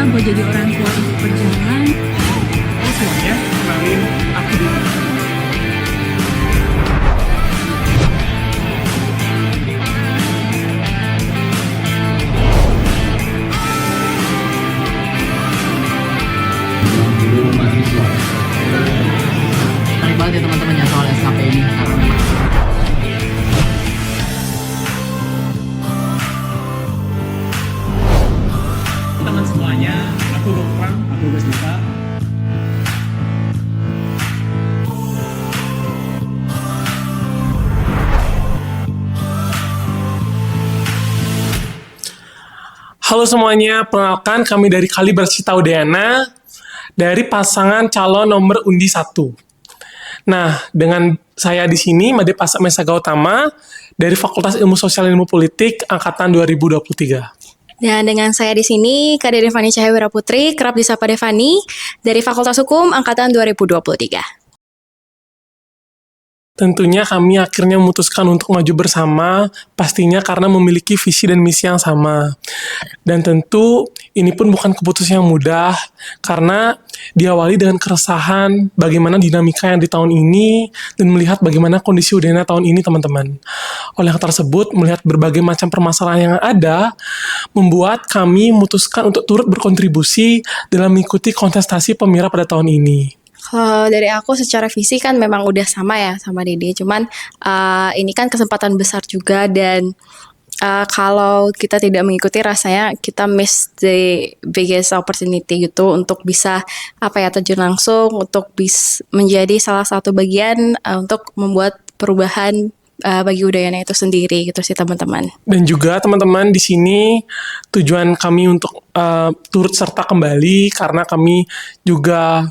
kita buat jadi orang tua untuk berjalan. Halo semuanya, kenalin aku Didi. Menarik banget ya teman-teman ya soal SKP ini karena memang Teman semuanya, aku Rukman, aku Basdita. Halo semuanya, perkenalkan kami dari Kalibrasi Udayana dari pasangan calon nomor undi 1. Nah, dengan saya di sini Made Pasak Mesa Gautama dari Fakultas Ilmu Sosial dan Ilmu Politik angkatan 2023. Dan dengan saya di sini, Kak Devani Cahayawira Putri, kerap disapa Devani, dari Fakultas Hukum Angkatan 2023. Tentunya kami akhirnya memutuskan untuk maju bersama, pastinya karena memiliki visi dan misi yang sama. Dan tentu ini pun bukan keputusan yang mudah, karena diawali dengan keresahan bagaimana dinamika yang di tahun ini, dan melihat bagaimana kondisi Udayana tahun ini, teman-teman. Oleh hal tersebut, melihat berbagai macam permasalahan yang ada, membuat kami memutuskan untuk turut berkontribusi dalam mengikuti kontestasi Pemira pada tahun ini. Kalau dari aku secara visi kan memang udah sama ya sama Dede, cuman ini kan kesempatan besar juga dan kalau kita tidak mengikuti rasanya kita miss the biggest opportunity gitu untuk bisa terjun langsung untuk menjadi salah satu bagian untuk membuat perubahan bagi Udayana itu sendiri gitu sih teman-teman. Dan juga teman-teman di sini tujuan kami untuk turut serta kembali karena kami juga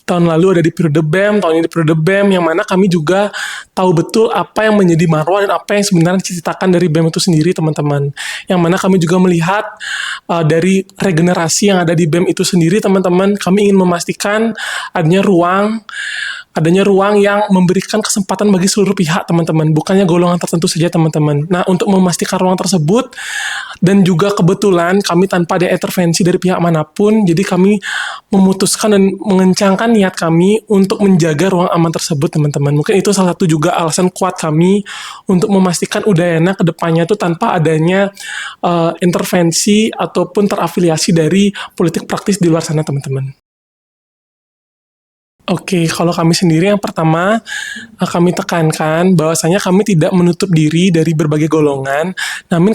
tahun lalu ada di periode BEM, tahun ini di periode BEM, yang mana kami juga tahu betul apa yang menjadi marwah dan apa yang sebenarnya diceritakan dari BEM itu sendiri, teman-teman. Yang mana kami juga melihat dari regenerasi yang ada di BEM itu sendiri, teman-teman, kami ingin memastikan adanya ruang yang memberikan kesempatan bagi seluruh pihak, teman-teman, bukannya golongan tertentu saja, teman-teman. Nah, untuk memastikan ruang tersebut, dan juga kebetulan kami tanpa ada intervensi dari pihak manapun, jadi kami memutuskan dan mengencangkan niat kami untuk menjaga ruang aman tersebut, teman-teman. Mungkin itu salah satu juga alasan kuat kami untuk memastikan Udayana ke depannya itu tanpa adanya intervensi ataupun terafiliasi dari politik praktis di luar sana, teman-teman. Oke, kalau kami sendiri yang pertama kami tekankan bahwasanya kami tidak menutup diri dari berbagai golongan, namun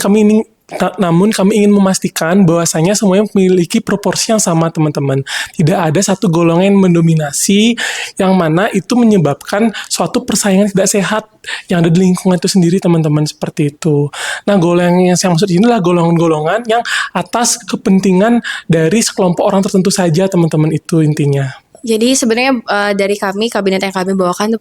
kami ingin memastikan bahwasanya semuanya memiliki proporsi yang sama, teman-teman. Tidak ada satu golongan yang mendominasi, yang mana itu menyebabkan suatu persaingan tidak sehat yang ada di lingkungan itu sendiri, teman-teman, seperti itu. Nah, golongan yang saya maksud ini adalah golongan-golongan yang atas kepentingan dari sekelompok orang tertentu saja, teman-teman, itu intinya. Jadi sebenarnya dari kami, kabinet yang kami bawakan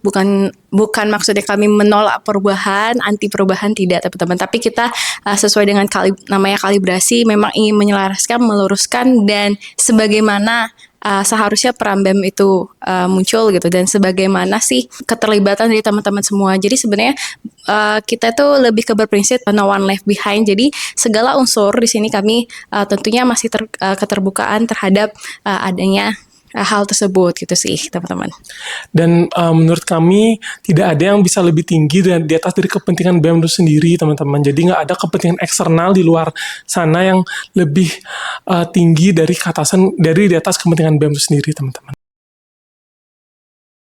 bukan maksudnya kami menolak perubahan, anti perubahan, tidak teman-teman. Tapi kita sesuai dengan namanya kalibrasi, memang ingin menyelaraskan, meluruskan, dan sebagaimana seharusnya peran BEM itu muncul gitu, dan sebagaimana sih keterlibatan dari teman-teman semua. Jadi sebenarnya kita tuh lebih ke berprinsip no one left behind. Jadi segala unsur di sini kami tentunya masih keterbukaan terhadap adanya hal tersebut gitu sih teman-teman. Dan menurut kami tidak ada yang bisa lebih tinggi dan di atas dari kepentingan BEM itu sendiri, teman-teman. Jadi nggak ada kepentingan eksternal di luar sana yang lebih tinggi dari di atas kepentingan BEM itu sendiri, teman-teman.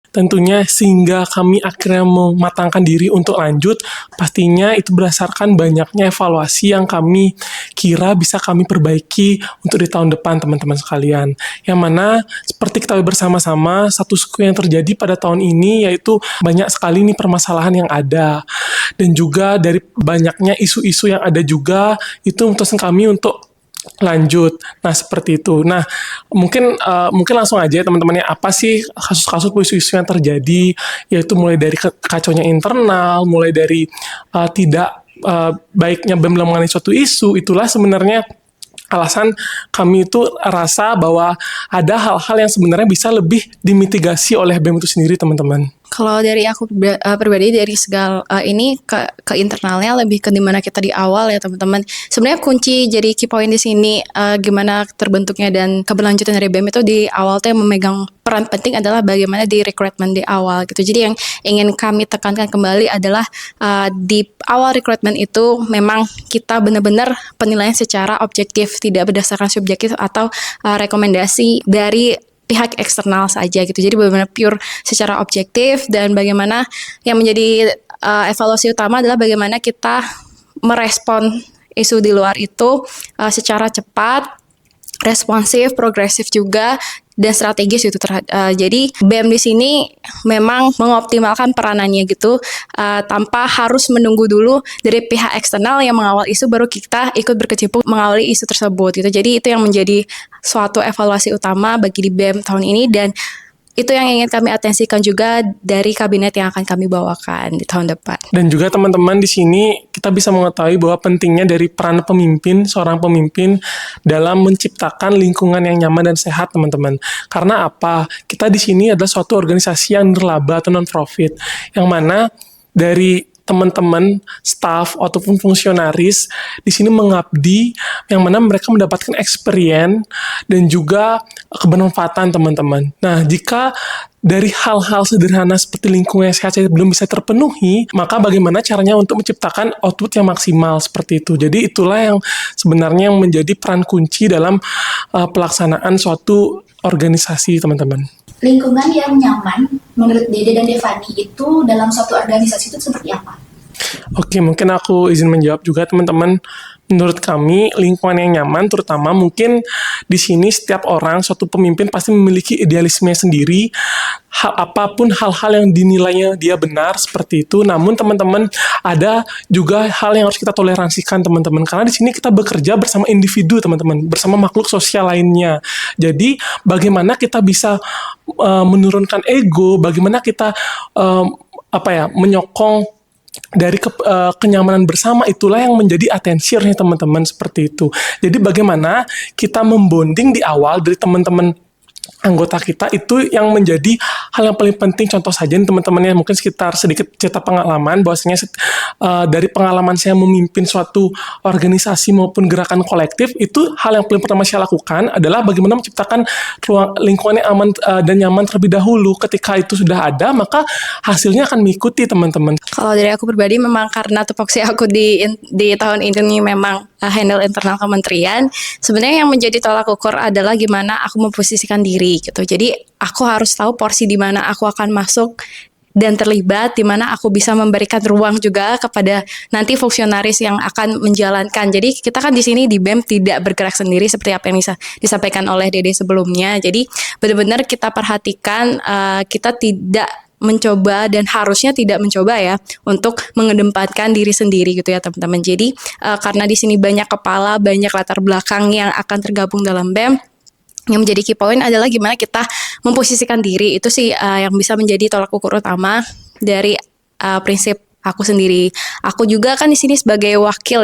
Tentunya sehingga kami akhirnya mematangkan diri untuk lanjut, pastinya itu berdasarkan banyaknya evaluasi yang kami kira bisa kami perbaiki untuk di tahun depan, teman-teman sekalian. Yang mana seperti kita bersama-sama, satu yang terjadi pada tahun ini yaitu banyak sekali nih permasalahan yang ada. Dan juga dari banyaknya isu-isu yang ada juga, itu memutuskan kami untuk lanjut. Nah, seperti itu. Nah, mungkin langsung aja teman-teman, apa sih kasus-kasus isu-isu yang terjadi, yaitu mulai dari kacaunya internal, mulai dari tidak baiknya BEM dalam mengenai suatu isu. Itulah sebenarnya alasan kami itu rasa bahwa ada hal-hal yang sebenarnya bisa lebih dimitigasi oleh BEM itu sendiri, teman-teman. Kalau dari aku pribadi dari segala ini ke internalnya lebih ke dimana kita di awal ya teman-teman. Sebenarnya kunci jadi key point di sini gimana terbentuknya dan keberlanjutan dari BEM itu di awal tuh yang memegang peran penting adalah bagaimana di rekrutmen di awal gitu. Jadi yang ingin kami tekankan kembali adalah di awal rekrutmen itu memang kita benar-benar penilaian secara objektif, tidak berdasarkan subjektif atau rekomendasi dari pihak eksternal saja gitu. Jadi benar-benar pure secara objektif dan bagaimana yang menjadi evaluasi utama adalah bagaimana kita merespon isu di luar itu secara cepat, responsif, progresif juga dan strategis itu jadi BEM di sini memang mengoptimalkan peranannya gitu tanpa harus menunggu dulu dari pihak eksternal yang mengawal isu baru kita ikut berkecimpung mengawali isu tersebut gitu. Jadi itu yang menjadi suatu evaluasi utama bagi di BEM tahun ini dan itu yang ingin kami atensikan juga dari kabinet yang akan kami bawakan di tahun depan. Dan juga teman-teman di sini kita bisa mengetahui bahwa pentingnya dari peran pemimpin, seorang pemimpin dalam menciptakan lingkungan yang nyaman dan sehat teman-teman. Karena apa? Kita di sini adalah suatu organisasi yang nirlaba atau non-profit, yang mana dari teman-teman, staff ataupun fungsionaris di sini mengabdi yang mana mereka mendapatkan experience dan juga kebermanfaatan teman-teman. Nah, jika dari hal-hal sederhana seperti lingkungan yang sehat belum bisa terpenuhi, maka bagaimana caranya untuk menciptakan output yang maksimal seperti itu. Jadi itulah yang sebenarnya yang menjadi peran kunci dalam pelaksanaan suatu organisasi teman-teman. Lingkungan yang nyaman menurut Dede dan Devani itu dalam suatu organisasi itu seperti apa? Oke, mungkin aku izin menjawab juga teman-teman. Menurut kami, lingkungan yang nyaman terutama mungkin di sini setiap orang, suatu pemimpin pasti memiliki idealisme sendiri. Apapun hal-hal yang dinilainya dia benar seperti itu. Namun teman-teman ada juga hal yang harus kita toleransikan teman-teman. Karena di sini kita bekerja bersama individu teman-teman, bersama makhluk sosial lainnya. Jadi bagaimana kita bisa menurunkan ego, bagaimana kita menyokong dari kenyamanan bersama, itulah yang menjadi atensirnya teman-teman seperti itu. Jadi bagaimana kita membonding di awal dari teman-teman anggota kita itu yang menjadi hal yang paling penting. Contoh saja teman-teman yang mungkin sekitar sedikit cerita pengalaman bahwasanya dari pengalaman saya memimpin suatu organisasi maupun gerakan kolektif, itu hal yang paling pertama saya lakukan adalah bagaimana menciptakan ruang lingkungan yang aman dan nyaman terlebih dahulu. Ketika itu sudah ada, maka hasilnya akan mengikuti teman-teman. Kalau dari aku pribadi memang karena tupoksi aku di tahun ini memang handle internal kementerian, sebenarnya yang menjadi tolak ukur adalah gimana aku memposisikan diri gitu. Jadi aku harus tahu porsi di mana aku akan masuk dan terlibat, di mana aku bisa memberikan ruang juga kepada nanti fungsionaris yang akan menjalankan. Jadi kita kan di sini di BEM tidak bergerak sendiri seperti apa yang disampaikan oleh Dede sebelumnya. Jadi benar-benar kita perhatikan kita tidak mencoba dan harusnya tidak mencoba ya untuk mengedepankan diri sendiri gitu ya teman-teman. Jadi karena di sini banyak kepala, banyak latar belakang yang akan tergabung dalam BEM, yang menjadi key point adalah gimana kita memposisikan diri. Itu sih yang bisa menjadi tolak ukur utama dari prinsip aku sendiri. Aku juga kan di sini sebagai wakil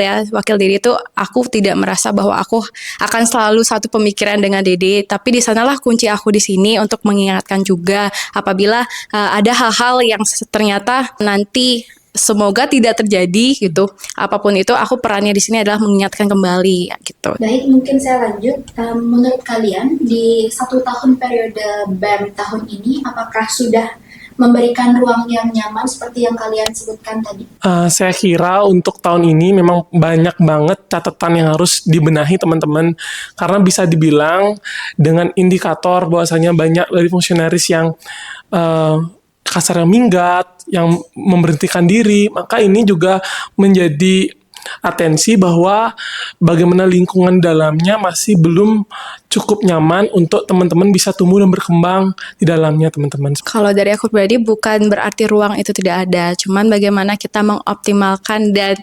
diri itu aku tidak merasa bahwa aku akan selalu satu pemikiran dengan Dede, tapi di sanalah kunci aku di sini untuk mengingatkan juga apabila ada hal-hal yang ternyata nanti semoga tidak terjadi gitu. Apapun itu, aku perannya di sini adalah mengingatkan kembali gitu. Baik, mungkin saya lanjut. Menurut kalian di 1 tahun periode BEM tahun ini, apakah sudah memberikan ruang yang nyaman seperti yang kalian sebutkan tadi? Saya kira untuk tahun ini memang banyak banget catatan yang harus dibenahi teman-teman, karena bisa dibilang dengan indikator bahwasanya banyak dari fungsionaris yang kasarnya minggat, yang memberhentikan diri, maka ini juga menjadi atensi bahwa bagaimana lingkungan dalamnya masih belum cukup nyaman untuk teman-teman bisa tumbuh dan berkembang di dalamnya teman-teman. Kalau dari aku pribadi bukan berarti ruang itu tidak ada, cuman bagaimana kita mengoptimalkan dan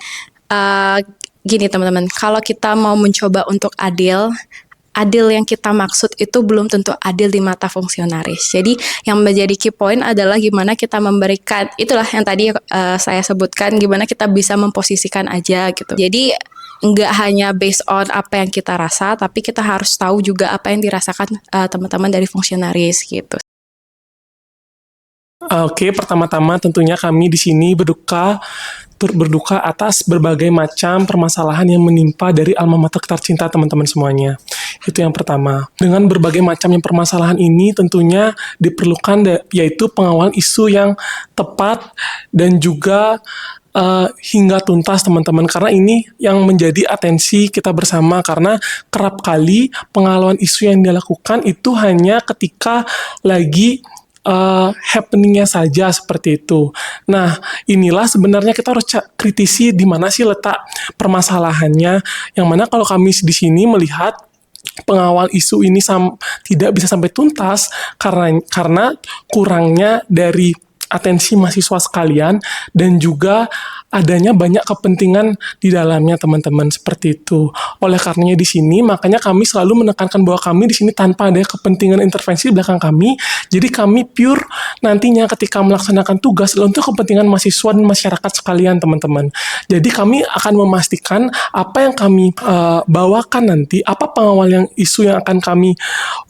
gini teman-teman, kalau kita mau mencoba untuk adil yang kita maksud itu belum tentu adil di mata fungsionaris. Jadi yang menjadi key point adalah gimana kita memberikan, itulah yang tadi saya sebutkan, gimana kita bisa memposisikan aja gitu. Jadi nggak hanya based on apa yang kita rasa, tapi kita harus tahu juga apa yang dirasakan teman-teman dari fungsionaris gitu. Oke, pertama-tama tentunya kami di sini turut berduka atas berbagai macam permasalahan yang menimpa dari alma mater tercinta teman-teman semuanya. Itu yang pertama. Dengan berbagai macam yang permasalahan ini tentunya diperlukan yaitu pengawalan isu yang tepat dan juga hingga tuntas teman-teman, karena ini yang menjadi atensi kita bersama, karena kerap kali pengawalan isu yang dilakukan itu hanya ketika lagi happeningnya saja seperti itu. Nah, inilah sebenarnya kita harus kritisi di mana sih letak permasalahannya. Yang mana kalau kami di sini melihat pengawal isu ini tidak bisa sampai tuntas karena kurangnya dari atensi mahasiswa sekalian dan juga adanya banyak kepentingan di dalamnya teman-teman seperti itu. Oleh karenanya di sini makanya kami selalu menekankan bahwa kami di sini tanpa ada kepentingan intervensi di belakang kami. Jadi kami pure nantinya ketika melaksanakan tugas untuk kepentingan mahasiswa dan masyarakat sekalian teman-teman. Jadi kami akan memastikan apa yang kami bawakan nanti, apa pengawal yang isu yang akan kami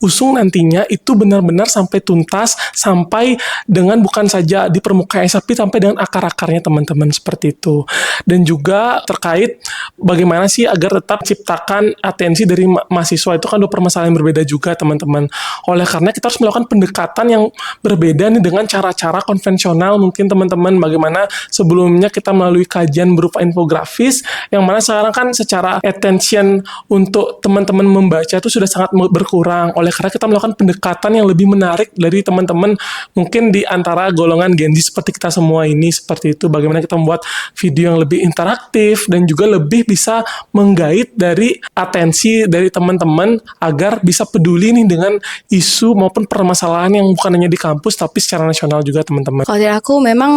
usung nantinya itu benar-benar sampai tuntas, sampai dengan bukan saja di permukaan tapi sampai dengan akar-akarnya teman-teman seperti itu. Dan juga terkait bagaimana sih agar tetap ciptakan atensi dari mahasiswa, itu kan dua permasalahan yang berbeda juga teman-teman. Oleh karena kita harus melakukan pendekatan yang berbeda nih dengan cara-cara konvensional mungkin teman-teman, bagaimana sebelumnya kita melalui kajian berupa infografis, yang mana sekarang kan secara attention untuk teman-teman membaca itu sudah sangat berkurang. Oleh karena kita melakukan pendekatan yang lebih menarik dari teman-teman mungkin di antara golongan Gen Z seperti kita semua ini, seperti itu. Bagaimana kita membuat video yang lebih interaktif dan juga lebih bisa menggait dari atensi dari teman-teman agar bisa peduli nih dengan isu maupun permasalahan yang bukan hanya di kampus tapi secara nasional juga teman-teman. Kalau dari aku memang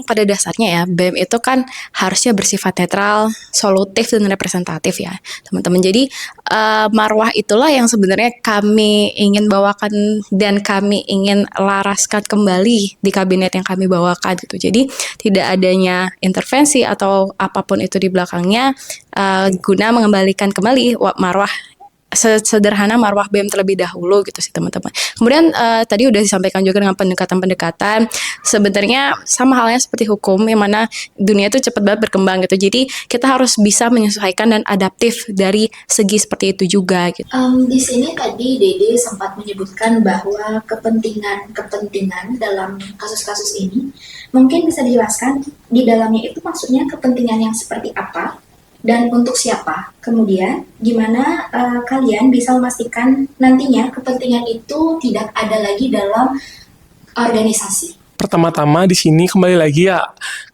pada dasarnya ya BEM itu kan harusnya bersifat netral, solutif dan representatif ya teman-teman. Jadi marwah itulah yang sebenarnya kami ingin bawakan dan kami ingin laraskan kembali di kabinet yang kami bawakan gitu. Jadi tidak adanya intervensi atau apapun itu di belakangnya guna mengembalikan kembali marwah sederhana marwah BEM terlebih dahulu gitu sih teman-teman. Kemudian tadi udah disampaikan juga dengan pendekatan-pendekatan, sebenarnya sama halnya seperti hukum yang mana dunia itu cepat banget berkembang gitu. Jadi kita harus bisa menyesuaikan dan adaptif dari segi seperti itu juga gitu. Di sini tadi Dede sempat menyebutkan bahwa kepentingan dalam kasus-kasus ini mungkin bisa dijelaskan di dalamnya itu maksudnya kepentingan yang seperti apa dan untuk siapa. Kemudian, gimana kalian bisa memastikan nantinya kepentingan itu tidak ada lagi dalam organisasi? Pertama-tama di sini kembali lagi ya,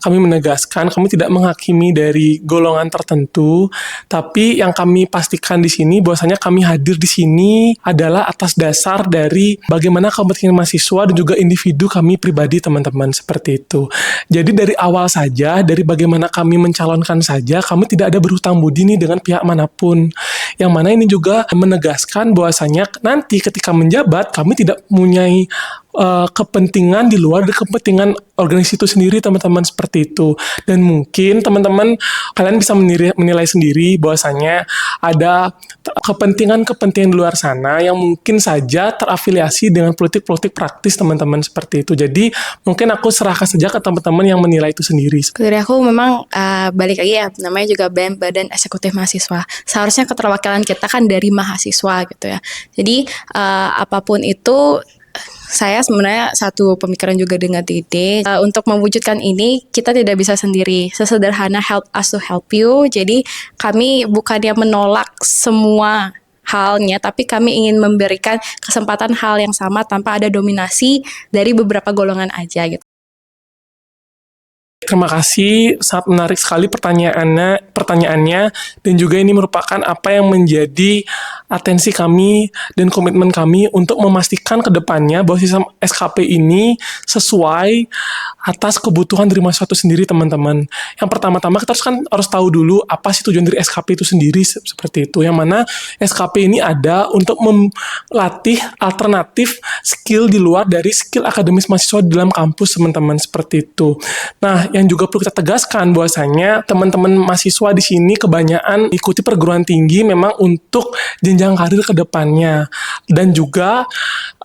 kami menegaskan kami tidak menghakimi dari golongan tertentu, tapi yang kami pastikan di sini bahwasanya kami hadir di sini adalah atas dasar dari bagaimana kepentingan mahasiswa dan juga individu kami pribadi teman-teman seperti itu. Jadi dari awal saja, dari bagaimana kami mencalonkan saja, kami tidak ada berhutang budi nih dengan pihak manapun. Yang mana ini juga menegaskan bahwasanya nanti ketika menjabat kami tidak mempunyai kepentingan di luar dari kepentingan organisasi itu sendiri teman-teman seperti itu. Dan mungkin teman-teman kalian bisa menilai sendiri bahwasanya ada kepentingan di luar sana yang mungkin saja terafiliasi dengan politik-politik praktis teman-teman seperti itu. Jadi mungkin aku serahkan saja ke teman-teman yang menilai itu sendiri. Dari aku memang balik lagi ya, namanya juga BEM, Badan Eksekutif Mahasiswa. Seharusnya keterwakilan kita kan dari mahasiswa gitu ya. Jadi apapun itu, saya sebenarnya satu pemikiran juga dengan Dede. Untuk mewujudkan ini kita tidak bisa sendiri. Sesederhana help us to help you. Jadi kami bukannya menolak semua halnya, tapi kami ingin memberikan kesempatan hal yang sama tanpa ada dominasi dari beberapa golongan aja gitu. Terima kasih, sangat menarik sekali pertanyaannya, dan juga ini merupakan apa yang menjadi atensi kami dan komitmen kami untuk memastikan ke depannya bahwa sistem SKP ini sesuai atas kebutuhan dari mahasiswa itu sendiri teman-teman. Yang pertama-tama kita harus tahu dulu apa sih tujuan dari SKP itu sendiri seperti itu. Yang mana SKP ini ada untuk melatih alternatif skill di luar dari skill akademis mahasiswa di dalam kampus teman-teman seperti itu. Nah, yang juga perlu kita tegaskan bahwasanya teman-teman mahasiswa di sini kebanyakan ikuti perguruan tinggi memang untuk jenjang karir ke depannya, dan juga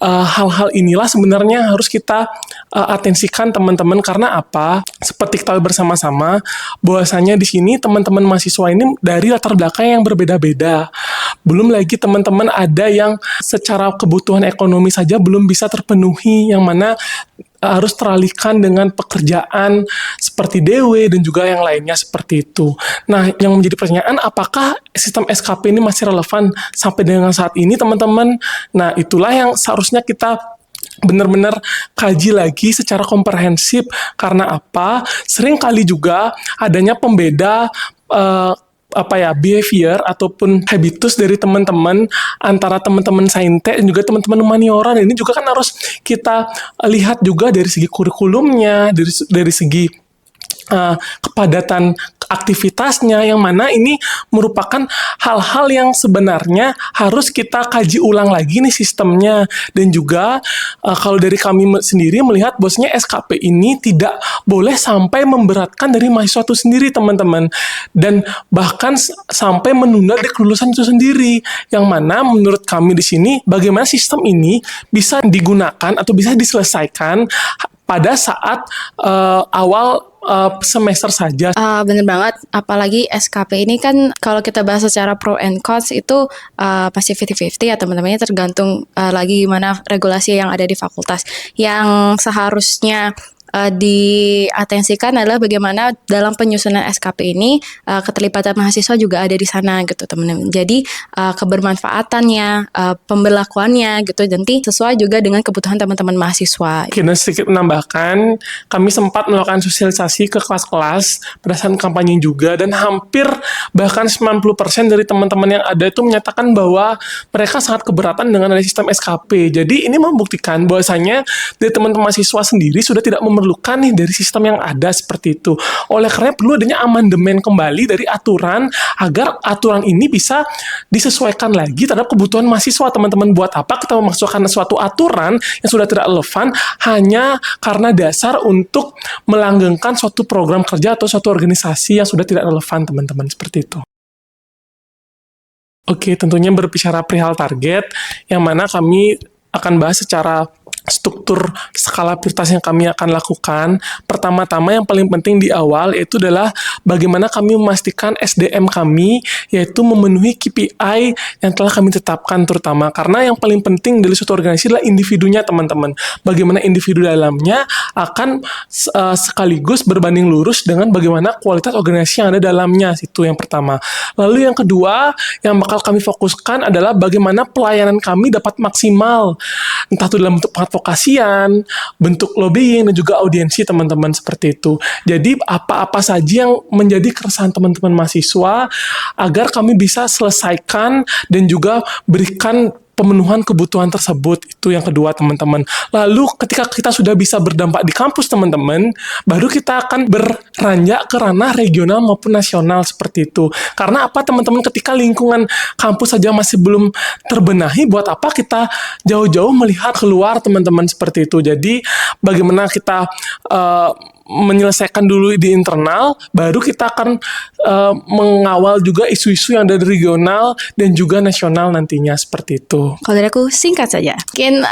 hal-hal inilah sebenarnya harus kita atensikan teman-teman, karena apa? Seperti kita bersama-sama bahwasanya di sini teman-teman mahasiswa ini dari latar belakang yang berbeda-beda. Belum lagi teman-teman ada yang secara kebutuhan ekonomi saja belum bisa terpenuhi, yang mana harus teralihkan dengan pekerjaan seperti DW dan juga yang lainnya seperti itu. Nah, yang menjadi pertanyaan, apakah sistem SKP ini masih relevan sampai dengan saat ini, teman-teman? Nah, itulah yang seharusnya kita benar-benar kaji lagi secara komprehensif. Karena apa? Sering kali juga adanya pembeda behavior ataupun habitus dari teman-teman antara teman-teman saintek dan juga teman-teman humaniora. Dan ini juga kan harus kita lihat juga dari segi kurikulumnya, dari segi kepadatan aktivitasnya, yang mana ini merupakan hal-hal yang sebenarnya harus kita kaji ulang lagi nih sistemnya. Dan juga kalau dari kami sendiri melihat bosnya SKP ini tidak boleh sampai memberatkan dari mahasiswa itu sendiri, teman-teman, dan bahkan sampai menunda dari kelulusan itu sendiri, yang mana menurut kami di sini bagaimana sistem ini bisa digunakan atau bisa diselesaikan pada saat awal semester saja. Bener banget, apalagi SKP ini kan kalau kita bahas secara pro and cons itu pasti 50-50 ya teman-temannya, tergantung lagi gimana regulasi yang ada di fakultas. Yang seharusnya diatensikan adalah bagaimana dalam penyusunan SKP ini keterlibatan mahasiswa juga ada di sana gitu teman-teman. Jadi kebermanfaatannya, pemberlakuannya gitu nanti sesuai juga dengan kebutuhan teman-teman mahasiswa. Kita sedikit menambahkan, kami sempat melakukan sosialisasi ke kelas-kelas berdasarkan kampanye juga, dan hampir bahkan 90% dari teman-teman yang ada itu menyatakan bahwa mereka sangat keberatan dengan ada sistem SKP. Jadi ini membuktikan bahwasanya dari teman-teman mahasiswa sendiri sudah tidak memerlukan nih dari sistem yang ada seperti itu. Oleh karena perlu adanya amandemen kembali dari aturan agar aturan ini bisa disesuaikan lagi terhadap kebutuhan mahasiswa, teman-teman. Buat apa kita memasukkan suatu aturan yang sudah tidak relevan hanya karena dasar untuk melanggengkan suatu program kerja atau suatu organisasi yang sudah tidak relevan, teman-teman, seperti itu. Oke, tentunya berbicara perihal target, yang mana kami akan bahas secara struktur skala prioritas yang kami akan lakukan. Pertama-tama yang paling penting di awal yaitu adalah bagaimana kami memastikan SDM kami yaitu memenuhi KPI yang telah kami tetapkan, terutama karena yang paling penting dari suatu organisasi adalah individunya, teman-teman. Bagaimana individu dalamnya akan sekaligus berbanding lurus dengan bagaimana kualitas organisasi yang ada dalamnya. Itu yang pertama. Lalu yang kedua yang bakal kami fokuskan adalah bagaimana pelayanan kami dapat maksimal, entah itu dalam bentuk advokasian, bentuk lobbying, dan juga audiensi, teman-teman, seperti itu. Jadi apa-apa saja yang menjadi keresahan teman-teman mahasiswa agar kami bisa selesaikan dan juga berikan pemenuhan kebutuhan tersebut. Itu yang kedua, teman-teman. Lalu ketika kita sudah bisa berdampak di kampus, teman-teman, baru kita akan beranjak ke ranah regional maupun nasional, seperti itu. Karena apa, teman-teman, ketika lingkungan kampus saja masih belum terbenahi, buat apa kita jauh-jauh melihat keluar, teman-teman, seperti itu. Jadi bagaimana kita menyelesaikan dulu di internal, baru kita akan mengawal juga isu-isu yang dari regional dan juga nasional nantinya, seperti itu. Kalau dari aku singkat saja. Mungkin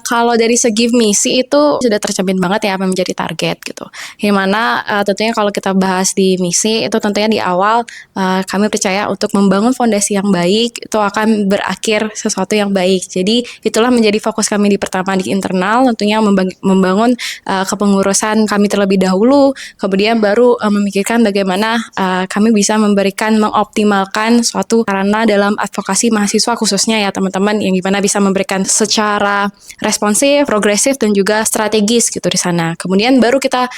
kalau dari segi misi itu sudah tercermin banget ya apa yang menjadi target gitu. Gimana tentunya kalau kita bahas di misi itu tentunya di awal kami percaya untuk membangun fondasi yang baik itu akan berakhir sesuatu yang baik. Jadi itulah menjadi fokus kami di pertama di internal, tentunya membangun kepengurusan kami terlebih dahulu, kemudian baru memikirkan bagaimana kami bisa mengoptimalkan suatu sarana dalam advokasi mahasiswa khususnya ya teman-teman, yang gimana bisa memberikan secara responsif, progresif, dan juga strategis gitu di sana. Kemudian baru kita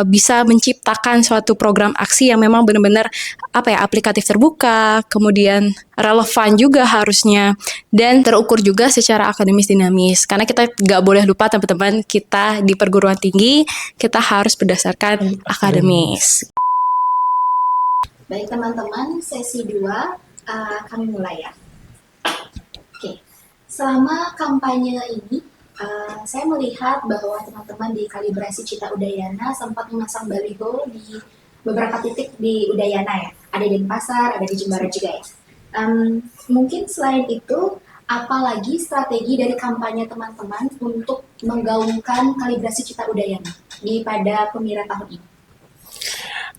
bisa menciptakan suatu program aksi yang memang benar-benar aplikatif terbuka, kemudian relevan juga harusnya, dan terukur juga secara akademis dinamis. Karena kita nggak boleh lupa teman-teman, kita di perguruan tinggi, kita harus berdasarkan akademis. Baik teman-teman, sesi 2 kami mulai ya. Oke, selama kampanye ini, saya melihat bahwa teman-teman di Kalibrasi Cita Udayana sempat memasang baliho di beberapa titik di Udayana ya. Ada di Denpasar, ada di Jember juga ya. Mungkin selain itu, apalagi strategi dari kampanye teman-teman untuk menggaungkan kalibrasi Cita Udayana di pada Pemira tahun ini?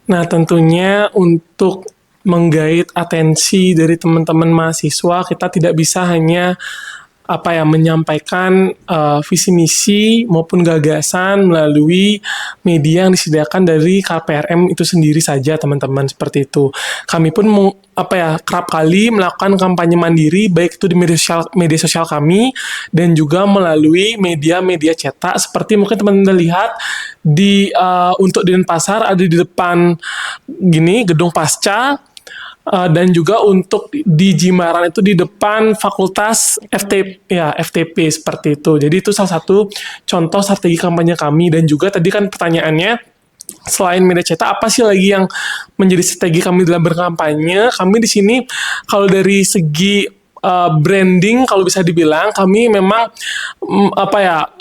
Nah, tentunya untuk menggait atensi dari teman-teman mahasiswa, kita tidak bisa hanya menyampaikan visi misi maupun gagasan melalui media yang disediakan dari KPRM itu sendiri saja, teman-teman, seperti itu. Kami pun kerap kali melakukan kampanye mandiri, baik itu di media sosial kami dan juga melalui media-media cetak, seperti mungkin teman-teman lihat di untuk di Denpasar ada di depan gedung Pasca. Dan juga untuk di Jimbaran itu di depan Fakultas FTP seperti itu. Jadi itu salah satu contoh strategi kampanye kami. Dan juga tadi kan pertanyaannya, selain media cetak, apa sih lagi yang menjadi strategi kami dalam berkampanye? Kami di sini kalau dari segi branding, kalau bisa dibilang kami memang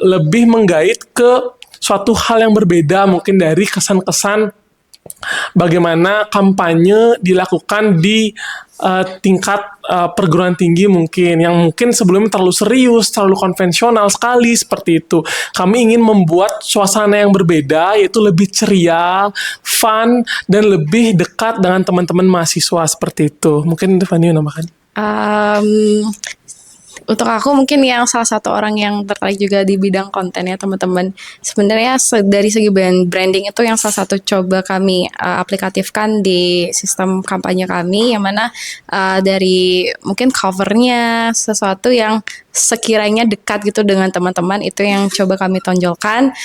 lebih menggait ke suatu hal yang berbeda mungkin dari kesan-kesan bagaimana kampanye dilakukan di tingkat perguruan tinggi mungkin sebelumnya terlalu serius, terlalu konvensional sekali seperti itu. Kami ingin membuat suasana yang berbeda, yaitu lebih ceria, fun, dan lebih dekat dengan teman-teman mahasiswa seperti itu. Mungkin Devani menambahkan. Untuk aku mungkin yang salah satu orang yang tertarik juga di bidang konten ya teman-teman. Sebenarnya dari segi branding itu yang salah satu coba kami aplikatifkan di sistem kampanye kami, yang mana dari mungkin covernya sesuatu yang sekiranya dekat gitu dengan teman-teman, itu yang coba kami tonjolkan,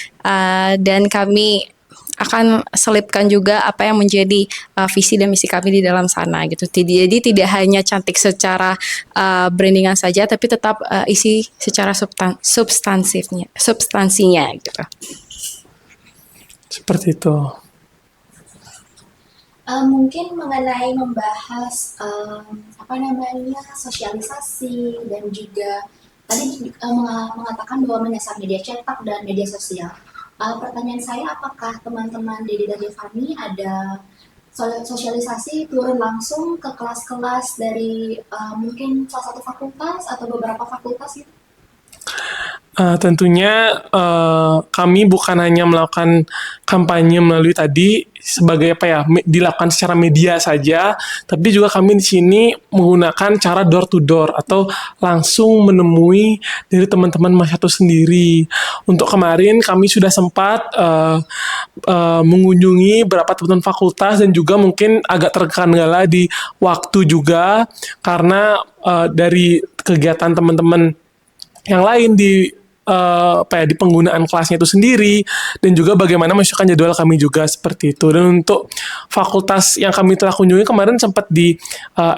dan kami akan selipkan juga apa yang menjadi visi dan misi kami di dalam sana gitu. Jadi tidak hanya cantik secara brandingan saja, tapi tetap isi secara substansinya gitu. Seperti itu. Mungkin mengenai membahas sosialisasi dan juga tadi mengatakan bahwa menyasar media cetak dan media sosial. Pertanyaan saya, apakah teman-teman Dede dan Devani ada sosialisasi turun langsung ke kelas-kelas dari mungkin salah satu fakultas atau beberapa fakultas gitu? Tentunya kami bukan hanya melakukan kampanye melalui tadi sebagai dilakukan secara media saja, tapi juga kami di sini menggunakan cara door to door atau langsung menemui dari teman-teman mahasiswa sendiri. Untuk kemarin kami sudah sempat mengunjungi beberapa teman-teman fakultas dan juga mungkin agak terkendala di waktu juga karena dari kegiatan teman-teman yang lain di penggunaan kelasnya itu sendiri, dan juga bagaimana menyesuaikan jadwal kami juga seperti itu. Dan untuk fakultas yang kami telah kunjungi kemarin sempat di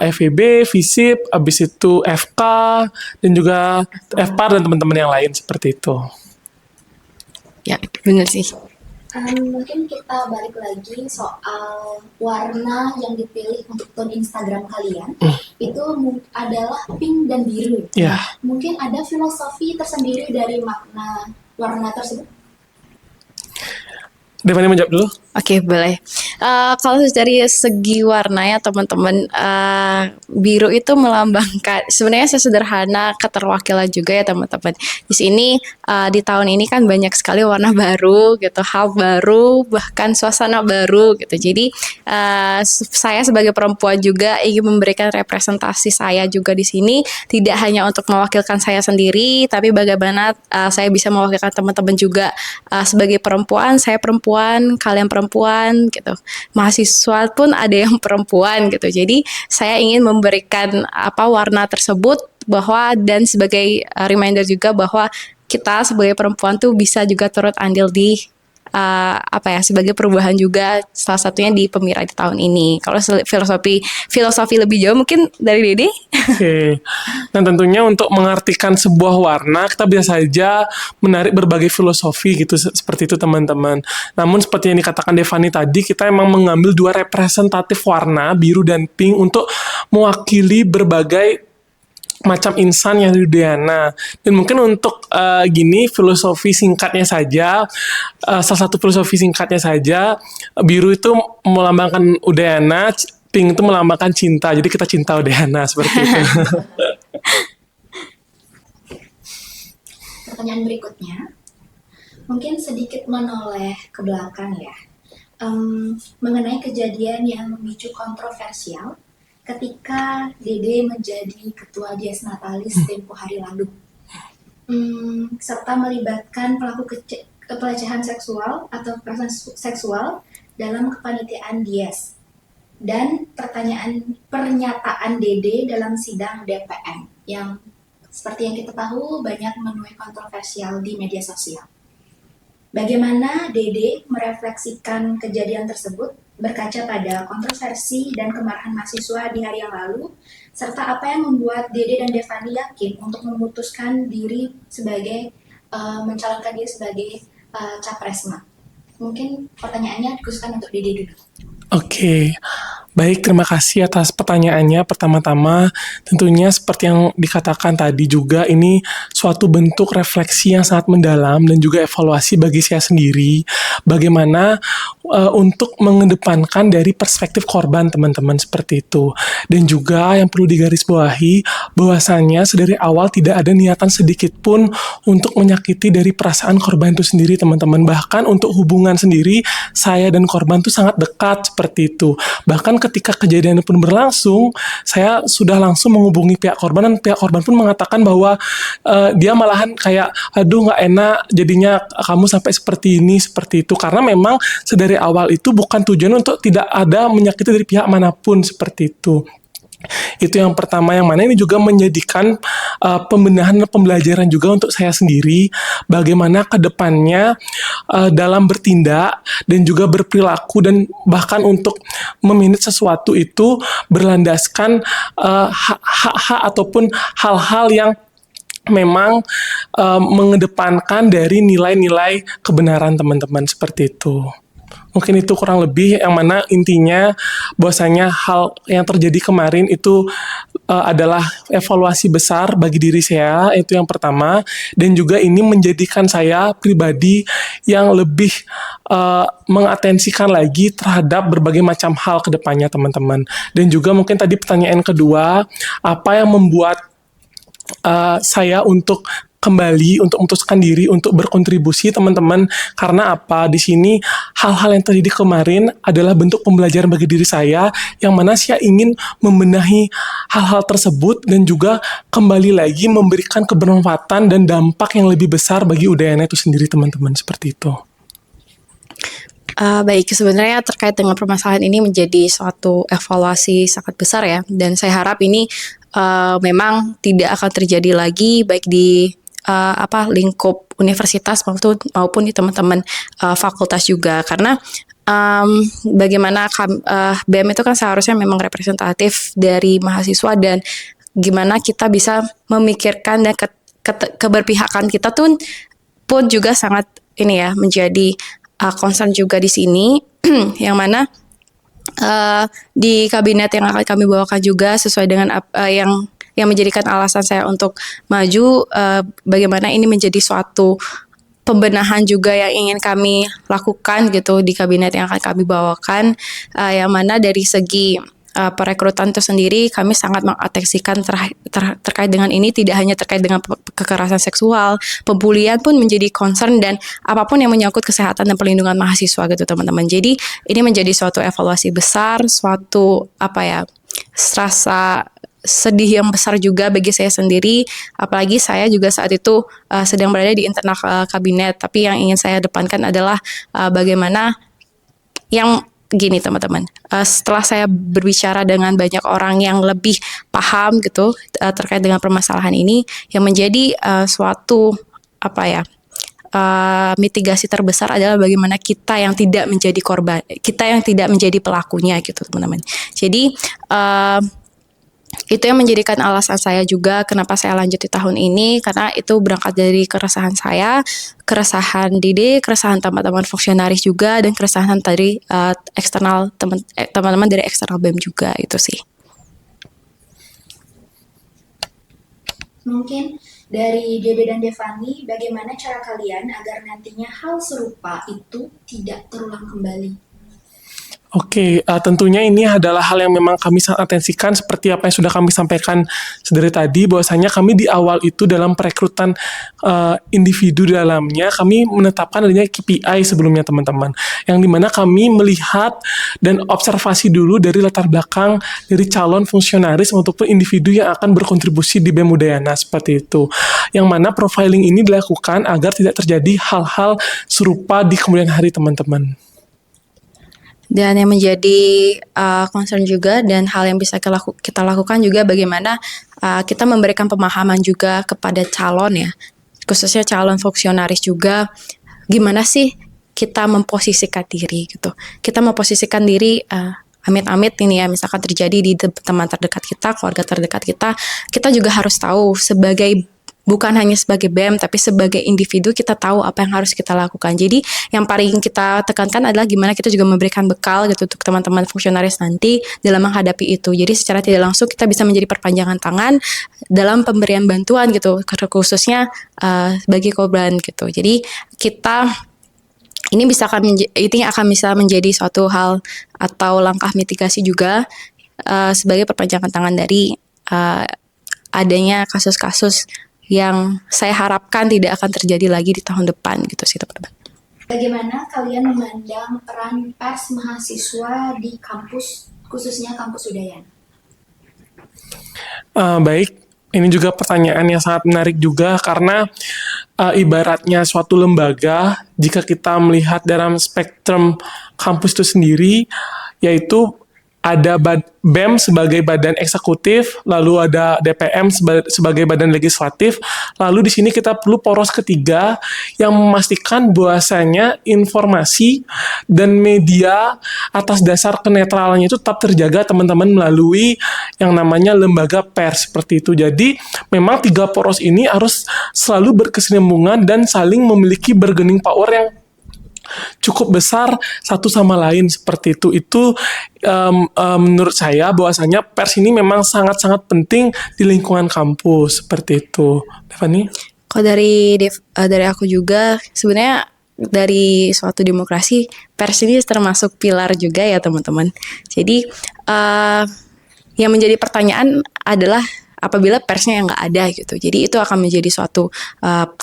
FEB, FISIP, habis itu FK, dan juga FPAR dan teman-teman yang lain seperti itu. Ya, benar sih. Mungkin kita balik lagi soal warna yang dipilih untuk tone Instagram kalian. Itu adalah pink dan biru. Yeah. Mungkin ada filosofi tersendiri dari makna warna tersebut. Devani menjawab dulu. Oke, boleh. Kalau dari segi warna ya teman-teman, biru itu melambangkan sebenarnya sesederhana keterwakilan juga ya teman-teman. Di sini di tahun ini kan banyak sekali warna baru gitu, hal baru, bahkan suasana baru gitu. Jadi saya sebagai perempuan juga ingin memberikan representasi saya juga di sini, tidak hanya untuk mewakilkan saya sendiri, tapi bagaimana saya bisa mewakilkan teman-teman juga sebagai perempuan, saya perempuan, kalian perempuan gitu. Mahasiswa pun ada yang perempuan gitu. Jadi saya ingin memberikan warna tersebut bahwa, dan sebagai reminder juga bahwa kita sebagai perempuan tuh bisa juga turut andil di sebagai perubahan juga, salah satunya di Pemira di tahun ini. Kalau filosofi lebih jauh mungkin dari Dede. Oke. Dan tentunya untuk mengartikan sebuah warna kita bisa saja menarik berbagai filosofi gitu seperti itu teman-teman. Namun seperti yang dikatakan Devani tadi, kita emang mengambil dua representatif warna, biru dan pink, untuk mewakili berbagai macam insan yang di Udayana. Dan mungkin untuk filosofi singkatnya saja, salah satu filosofi singkatnya saja, biru itu melambangkan Udayana, pink itu melambangkan cinta. Jadi kita cinta Udayana seperti itu. Pertanyaan berikutnya, mungkin sedikit menoleh ke belakang ya, mengenai kejadian yang memicu kontroversial ketika Dede menjadi ketua Dies Natalis tempo hari lalu, serta melibatkan pelaku pelecehan seksual atau kekerasan seksual dalam kepanitiaan Dies, dan pernyataan Dede dalam sidang DPN yang seperti yang kita tahu banyak menuai kontroversial di media sosial. Bagaimana Dede merefleksikan kejadian tersebut berkaca pada kontroversi dan kemarahan mahasiswa di hari yang lalu, serta apa yang membuat Dede dan Devani yakin untuk memutuskan diri sebagai mencalonkan diri sebagai capresma. Mungkin pertanyaannya dikhususkan untuk Dede dulu. Oke, baik, terima kasih atas pertanyaannya. Pertama-tama, tentunya seperti yang dikatakan tadi juga, ini suatu bentuk refleksi yang sangat mendalam dan juga evaluasi bagi saya sendiri. Bagaimana untuk mengedepankan dari perspektif korban teman-teman seperti itu. Dan juga yang perlu digarisbawahi, bahwasannya sedari awal tidak ada niatan sedikit pun untuk menyakiti dari perasaan korban itu sendiri teman-teman. Bahkan untuk hubungan sendiri, saya dan korban itu sangat dekat seperti itu. Bahkan ketika kejadian pun berlangsung, saya sudah langsung menghubungi pihak korban dan pihak korban pun mengatakan bahwa dia malahan kayak, aduh nggak enak jadinya kamu sampai seperti ini, seperti itu. Karena memang sedari awal itu bukan tujuan untuk tidak ada menyakiti dari pihak manapun seperti itu. Itu yang pertama, yang mana ini juga menjadikan pembenahan dan pembelajaran juga untuk saya sendiri bagaimana ke depannya dalam bertindak dan juga berperilaku dan bahkan untuk memanage sesuatu itu berlandaskan hak-hak ataupun hal-hal yang memang mengedepankan dari nilai-nilai kebenaran teman-teman seperti itu. Mungkin itu kurang lebih yang mana intinya bahwasanya hal yang terjadi kemarin itu adalah evaluasi besar bagi diri saya, itu yang pertama, dan juga ini menjadikan saya pribadi yang lebih mengatensikan lagi terhadap berbagai macam hal ke depannya teman-teman. Dan juga mungkin tadi pertanyaan kedua, apa yang membuat saya untuk kembali untuk memutuskan diri untuk berkontribusi teman-teman, karena apa, di sini hal-hal yang terjadi kemarin adalah bentuk pembelajaran bagi diri saya yang mana saya ingin membenahi hal-hal tersebut dan juga kembali lagi memberikan kebermanfaatan dan dampak yang lebih besar bagi Udayana itu sendiri teman-teman, seperti itu. Baik, sebenarnya terkait dengan permasalahan ini menjadi suatu evaluasi sangat besar ya, dan saya harap ini memang tidak akan terjadi lagi baik di lingkup universitas maupun di teman-teman fakultas juga, karena bagaimana BEM itu kan seharusnya memang representatif dari mahasiswa, dan gimana kita bisa memikirkan dan keberpihakan kita tuh pun juga sangat ini ya menjadi concern juga di sini yang mana di kabinet yang akan kami bawakan juga sesuai dengan yang menjadikan alasan saya untuk maju, bagaimana ini menjadi suatu pembenahan juga yang ingin kami lakukan gitu di kabinet yang akan kami bawakan, yang mana dari segi perekrutan itu sendiri kami sangat mengatensikan terkait dengan ini, tidak hanya terkait dengan kekerasan seksual, pembulian pun menjadi concern, dan apapun yang menyangkut kesehatan dan perlindungan mahasiswa gitu teman-teman. Jadi ini menjadi suatu evaluasi besar, suatu rasa sedih yang besar juga bagi saya sendiri, apalagi saya juga saat itu sedang berada di internal kabinet, tapi yang ingin saya depankan adalah bagaimana yang gini teman-teman, setelah saya berbicara dengan banyak orang yang lebih paham gitu terkait dengan permasalahan ini, yang menjadi suatu mitigasi terbesar adalah bagaimana kita yang tidak menjadi korban, kita yang tidak menjadi pelakunya gitu teman-teman. Jadi itu yang menjadikan alasan saya juga kenapa saya lanjut di tahun ini, karena itu berangkat dari keresahan saya, keresahan Dede, keresahan teman-teman fungsionaris juga, dan keresahan dari eksternal teman-teman dari eksternal BEM juga, itu sih. Mungkin dari Dede dan Devani, bagaimana cara kalian agar nantinya hal serupa itu tidak terulang kembali? Oke, tentunya ini adalah hal yang memang kami sangat atensikan seperti apa yang sudah kami sampaikan sedari tadi, bahwasanya kami di awal itu dalam perekrutan individu di dalamnya kami menetapkan adanya KPI sebelumnya teman-teman, yang dimana kami melihat dan observasi dulu dari latar belakang dari calon fungsionaris ataupun individu yang akan berkontribusi di BEM Udayana seperti itu, yang mana profiling ini dilakukan agar tidak terjadi hal-hal serupa di kemudian hari teman-teman. Dan yang menjadi concern juga dan hal yang bisa kita lakukan juga bagaimana kita memberikan pemahaman juga kepada calon ya, khususnya calon fungsionaris juga, gimana sih kita memposisikan diri gitu. Kita memposisikan diri amit-amit ini ya, misalkan terjadi di teman terdekat kita, keluarga terdekat kita juga harus tahu sebagai bukan hanya sebagai BEM, tapi sebagai individu kita tahu apa yang harus kita lakukan. Jadi yang paling kita tekankan adalah gimana kita juga memberikan bekal gitu untuk teman-teman fungsionaris nanti dalam menghadapi itu. Jadi secara tidak langsung kita bisa menjadi perpanjangan tangan dalam pemberian bantuan gitu, khususnya bagi korban gitu. Jadi kita ini akan bisa menjadi suatu hal atau langkah mitigasi juga sebagai perpanjangan tangan dari adanya kasus-kasus yang saya harapkan tidak akan terjadi lagi di tahun depan gitu sih teman-teman. Bagaimana kalian memandang peran pers mahasiswa di kampus, khususnya kampus Udayana? Baik, ini juga pertanyaan yang sangat menarik juga karena ibaratnya suatu lembaga, jika kita melihat dalam spektrum kampus itu sendiri, yaitu ada BEM sebagai badan eksekutif, lalu ada DPM sebagai badan legislatif, lalu di sini kita perlu poros ketiga yang memastikan bahwasanya informasi dan media atas dasar kenetralannya itu tetap terjaga teman-teman melalui yang namanya lembaga pers seperti itu. Jadi memang tiga poros ini harus selalu berkesinambungan dan saling memiliki bargaining power yang cukup besar satu sama lain seperti itu. Itu menurut saya bahwasanya pers ini memang sangat-sangat penting di lingkungan kampus seperti itu. Devani? Kalau dari aku juga sebenarnya dari suatu demokrasi pers ini termasuk pilar juga ya teman-teman. Jadi yang menjadi pertanyaan adalah apabila persnya yang nggak ada gitu. Jadi itu akan menjadi suatu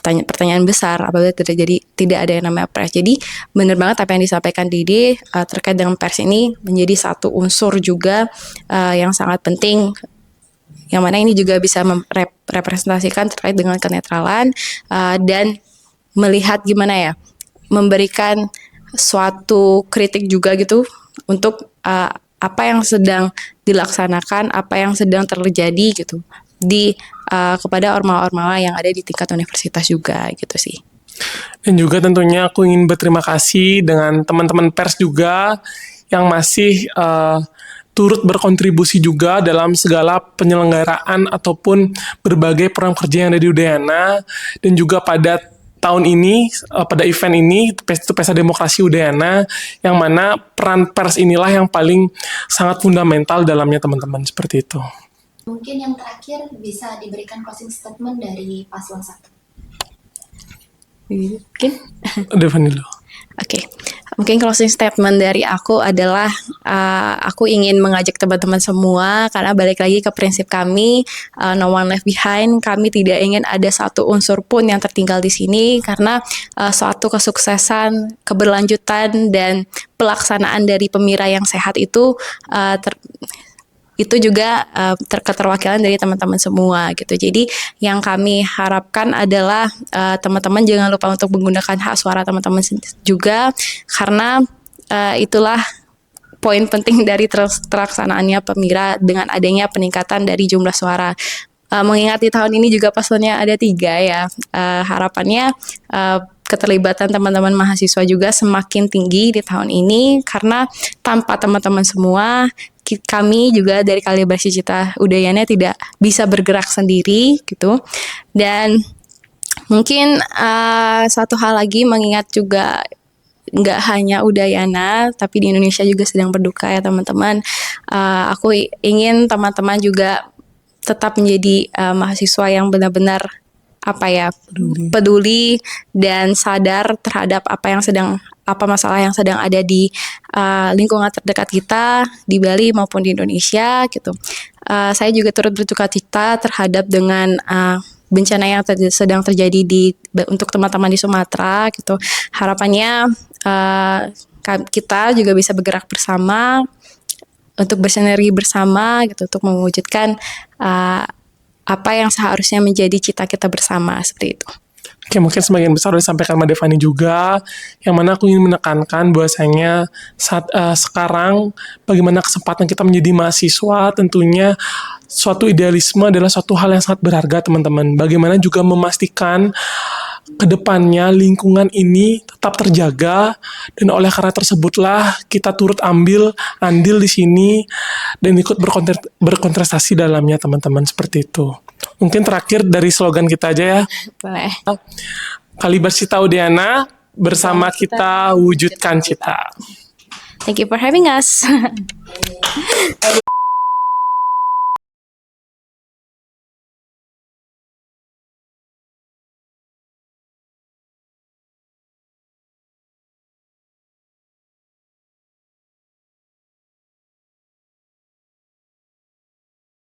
pertanyaan besar apabila tidak ada yang namanya pers. Jadi benar banget apa yang disampaikan Didi terkait dengan pers ini menjadi satu unsur juga yang sangat penting, yang mana ini juga bisa merepresentasikan terkait dengan kenetralan dan melihat gimana ya, memberikan suatu kritik juga gitu untuk apa yang sedang dilaksanakan, apa yang sedang terjadi gitu di kepada ormawa-ormawa yang ada di tingkat universitas juga gitu sih. Dan juga tentunya aku ingin berterima kasih dengan teman-teman pers juga yang masih turut berkontribusi juga dalam segala penyelenggaraan ataupun berbagai program kerja yang ada di Udayana, dan juga pada tahun ini, pada event ini, Pesta Demokrasi Udayana, yang mana peran pers inilah yang paling sangat fundamental dalamnya teman-teman, seperti itu. Mungkin yang terakhir bisa diberikan closing statement dari paslon 1. Mungkin? Devani dulu. Oke. Mungkin closing statement dari aku adalah aku ingin mengajak teman-teman semua, karena balik lagi ke prinsip kami, no one left behind. Kami tidak ingin ada satu unsur pun yang tertinggal di sini, karena suatu kesuksesan, keberlanjutan dan pelaksanaan dari Pemira yang sehat itu itu juga keterwakilan dari teman-teman semua gitu. Jadi yang kami harapkan adalah teman-teman jangan lupa untuk menggunakan hak suara teman-teman juga, karena itulah poin penting dari terlaksanaannya Pemira dengan adanya peningkatan dari jumlah suara. Mengingat di tahun ini juga paslonnya ada 3 ya, harapannya keterlibatan teman-teman mahasiswa juga semakin tinggi di tahun ini, karena tanpa teman-teman semua kami juga dari Kalibrasi Cita Udayana tidak bisa bergerak sendiri gitu. Dan mungkin satu hal lagi, mengingat juga nggak hanya Udayana tapi di Indonesia juga sedang berduka ya teman-teman. Aku ingin teman-teman juga tetap menjadi mahasiswa yang benar-benar peduli dan sadar terhadap apa yang sedang apa masalah yang sedang ada di lingkungan terdekat kita di Bali maupun di Indonesia gitu. Saya juga turut berduka cita terhadap dengan bencana yang sedang terjadi untuk teman-teman di Sumatera gitu. Harapannya kita juga bisa bergerak bersama untuk bersinergi bersama gitu untuk mewujudkan apa yang seharusnya menjadi cita kita bersama seperti itu. Oke, mungkin sebagian besar sudah disampaikan Mbak Devani juga, yang mana aku ingin menekankan bahwasanya saat sekarang bagaimana kesempatan kita menjadi mahasiswa, tentunya suatu idealisme adalah suatu hal yang sangat berharga teman-teman. Bagaimana juga memastikan kedepannya lingkungan ini tetap terjaga, dan oleh karena tersebutlah kita turut andil di sini dan ikut berkontestasi dalamnya teman-teman, seperti itu. Mungkin terakhir dari slogan kita aja ya. Boleh. Kalibrasi Taudiana, bersama kita wujudkan cita. Thank you for having us.